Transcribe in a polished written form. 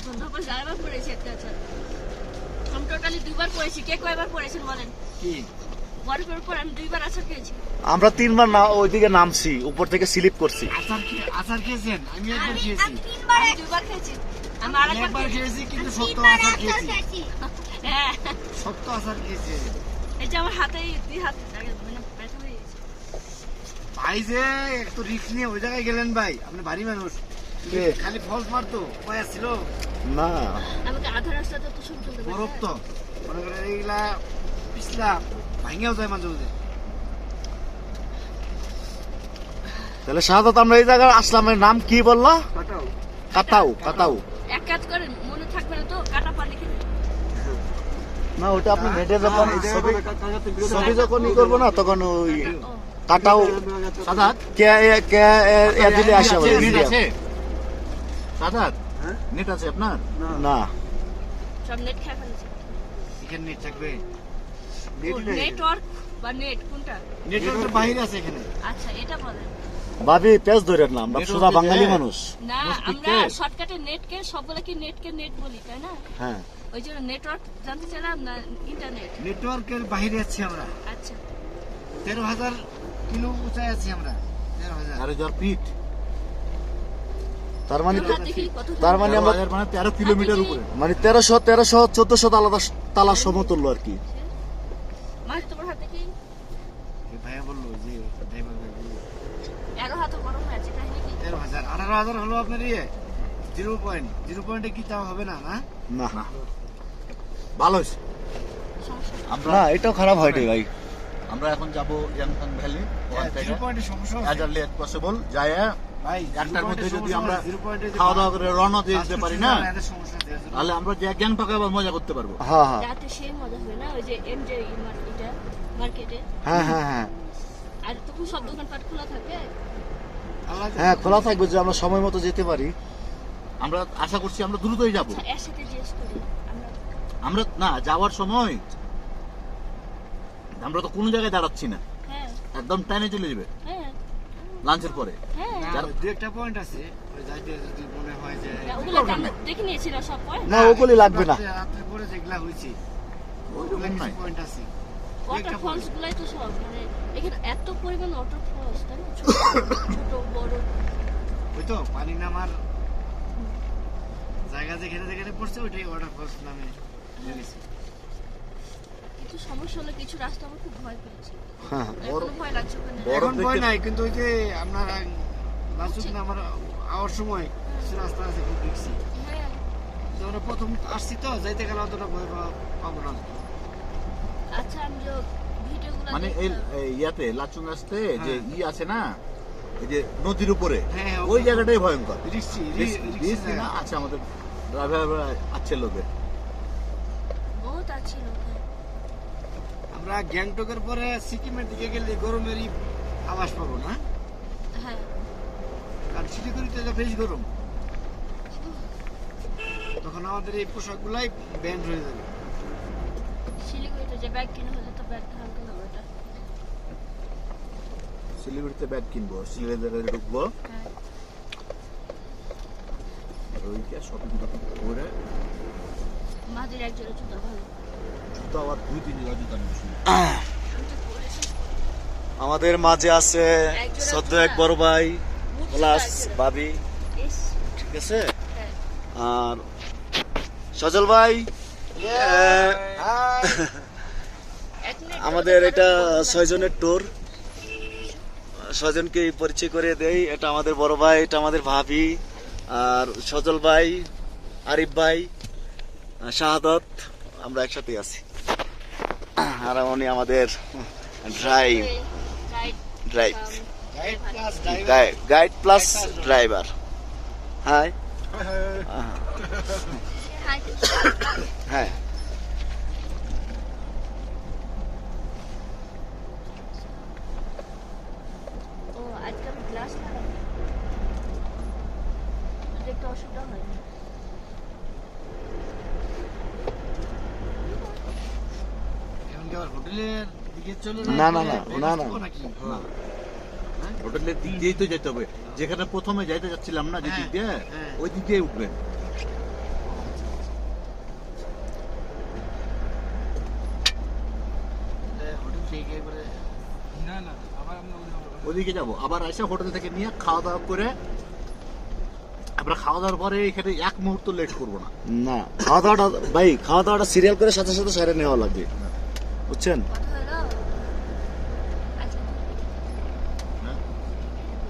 ধন্যবাদ যাইবার পড়েছি একটা আচ্ছা আমি টোটালি দুইবার পড়েছি কে কয়বার পড়েছেন বলেন কি বরফের উপর আমি দুইবার আছর খেয়েছি আমরা 3 বার না ওইদিকে নামছি উপর থেকে স্লিপ করছি আচার খেয়েছেন আমি একবার খেয়েছি আমি দুইবার খেয়েছি আমি আরেকবার একবার খেয়েছি কিন্তু সত্য আচার খেয়েছি হ্যাঁ সত্য আচার খেয়েছি এই যে আমার হাতে দুই হাত মানে ব্যথা হয়ে গেছে ভাই যে একটু রিস্ক নিয়ে ওই জায়গায় গেলেন ভাই আপনি ভারী মানুষ কে? খালি ফলস মারতো কয়া ছিল না আমাকে আধা রাস্তাতে তো শুরু করতে বরফ তো মনে করেন এইগুলা পিছলা ভাঙেও যায় মাঝে মাঝে তাহলে শাহাদাত আমরা এই জায়গায় আসলামের নাম কি বললা? কাটাও কাটাও কাটাও এক কাজ করেন মনে থাকবে না তো কাটা পা লিখে দিন। না ওটা আপনি নেটে যখন ছবি যখন ই করবো না তখন ওই ও কাটাও সাদাত কে কে এ দিলে আসে আমাদের নেট মিডিয়াম। আছে সাদাত নেট আছে আপনার না সব নেট খেয়ে ফেলেছে এখানে নেট থাকবে নেটওয়ার্ক বা নেট কোনটা নেটওয়ার্কের বাইরে আছে এখানে আচ্ছা এটা বলেন ভাবি পেজ ধরেন না আমরা সোজা বাঙালি মানুষ না মুশকিল আমরা কে? শর্টকাটে নেটকে সবগুলো কি নেটকে নেট বলি তাই না হ্যাঁ ওই জন্য নেটওয়ার্ক জানতে চাইলাম না ইন্টারনেট নেটওয়ার্কের বাইরে আছি আমরা আচ্ছা 13,000 কিলো উঁচায় আছি আমরা 13,000 ফিট তার মানে তোমার হাত দেখি কত তার মানে আমরা 13 কিলোমিটার উপরে মানে 1300 1400 তালা সমতুল্য আর কি। মাস তোমার হাত দেখি এই ভাইয়া বললো যে ড্রাইভার ভাই বললো 11 হাত গরম হয়ে আছে কাহিনী কি 13,000 18,000 হলো আপনার ইয়ে 0 পয়েন্টে কি তাও হবে না না না ভালো হয়েছে সমস্যা নেই। আমরা না এটাও খারাপ হয়নি ভাই। আমরা এখন যাব ইয়াংথাং ভ্যালি ওখান থেকে 0 পয়েন্টে সমস্যা অ্যাজ হচ্ছে আর্লি অ্যাজ পসিবল যায় ভাই একটার মধ্যে যদি আমরা 0 পয়েন্টে খাওয়া দাওয়া করে রওনা দিয়ে দিতে পারি না সমস্যা আছে তাহলে আমরা যে গ্যাংটকে আবার মজা করতে পারবো। হ্যাঁ হ্যাঁ রাতে সেই মজা হবে না ওই যে এমজে মার্কেটে হ্যাঁ হ্যাঁ হ্যাঁ আর তখন সব দোকানপাট খোলা থাকবে হ্যাঁ খোলা থাকবে যে আমরা সময় মতো যেতে পারি। আমরা আশা করছি আমরা দ্রুতই যাব। আচ্ছা এর সাথে জিজ্ঞেস করি আমরা আমরা না যাওয়ার সময় আমরা তো কোনো জায়গায় দাঁড়াচ্ছি না, হ্যাঁ একদম টাইমে চলে যাবে হ্যাঁ লাঞ্চের পরে। হ্যাঁ দু একটা পয়েন্ট আছে ওই যাইতে যদি মনে হয় যে ওগুলো তো আমরা দেখে নিয়েছিলাম সব পয়েন্ট না ওগুলি লাগবে না। রাত্রে পরে যেগুলা হয়েছে ওইরকম নাই। পয়েন্ট আছে ওয়াটার ফলস গুলাই তো সব মানে এখানে এত পরিমাণ ওয়াটার ফলস তাই না ছোট ছোট বড় ওই তো পানি নামার জায়গা যেখানে যেখানে পড়ছে ওইটাই ওয়াটার ফলস নামে জেনেছি কিছু সমস্যা হলে কিছু রাস্তা আমার খুব ভয় পেয়েছি হ্যাঁ এখন ভয় লাগছে ওখানে বরফ এখন ভয় দেখতে- নাই কিন্তু ওই যে আপনার লাস্ট না আমার আওয়ার সময় কিছু রাস্তা আছে খুব দেখছি হ্যাঁ তো আমরা প্রথম আসছি তো যাইতে গেলে অতটা ভয় পাবো না আচ্ছা আমি যে ভিডিওগুলো মানে এই এই ইয়াতে লাচুং আসতে যে আছে না এই যে নদীর উপরে হ্যাঁ, ওই জায়গাটাই ভয়ঙ্কর। রিক্সি রিস্কি না আছে আমাদের ড্রাইভার আছে লোকে। বহুত আছে ওখানে আমরা গ্যাংটকের পরে সিকিমের দিকে গেলে গরমেরই আভাস পাবো না হ্যাঁ কারণ শিলিগুড়িতে তো বেশ গরম তখন আমাদের এই পোশাকগুলাই ব্যান্ড হয়ে যাবে শিলিগুড়িতে যে ব্যাগ কিনে হলে তো ব্যাগ হালকা হবে ওটা শিলিগুড়িতে ব্যাগ কিনবো, শিলিগুড়িতে ঢুকবো, হ্যাঁ আর ওইটা শপিং করে মাঝের এক জোড়া জুতা ভালো জুতো আবার 2-3 জোড়া জুতা নিয়েছি। আমি তো পরেছি আমাদের মাঝে আছে সদ্য এক বড় ভাই প্লাস ভাবি, ইস ঠিক আছে, হ্যাঁ আর সজল ভাই। এক মিনিট আমাদের এটা 6 জনের ট্যুর, 6 জনকে পরিচয় করে দেই। এটা আমাদের বড় ভাই, এটা আমাদের ভাবি, আর সজল ভাই, আরিফ ভাই, শাহাদত, আমরা একসাথে আছি। আর উনি আমাদের drive guide guide plus driver. High high হ্যাঁ ও আজকে আমি গ্লাস লাগাবো দেখতে অসুবিধা হয় না এখন কি আবার হোটেলের দিকে চলে না, না, না, না, না। নাকি হোটেলের দিক দিয়েই তো যেতে হবে, যেখানে প্রথমে যাইতে যাচ্ছিলাম না যে দিক দিয়ে হ্যাঁ। ওই দিক দিয়ে উঠবেন। খেয়ে খেয়ে করে ওদিকে যাবো, আবার এসে হোটেল থেকে নিয়ে খাওয়া দাওয়া করে আমরা খাওয়া দাওয়ার পরে এখানে এক মুহূর্ত লেট করবো না। না, খাওয়া দাওয়াটা ভাই, খাওয়া দাওয়াটা সিরিয়াল করে সাথে সাথে সেরে নেওয়া লাগবে, বুঝছেন? কথা হলো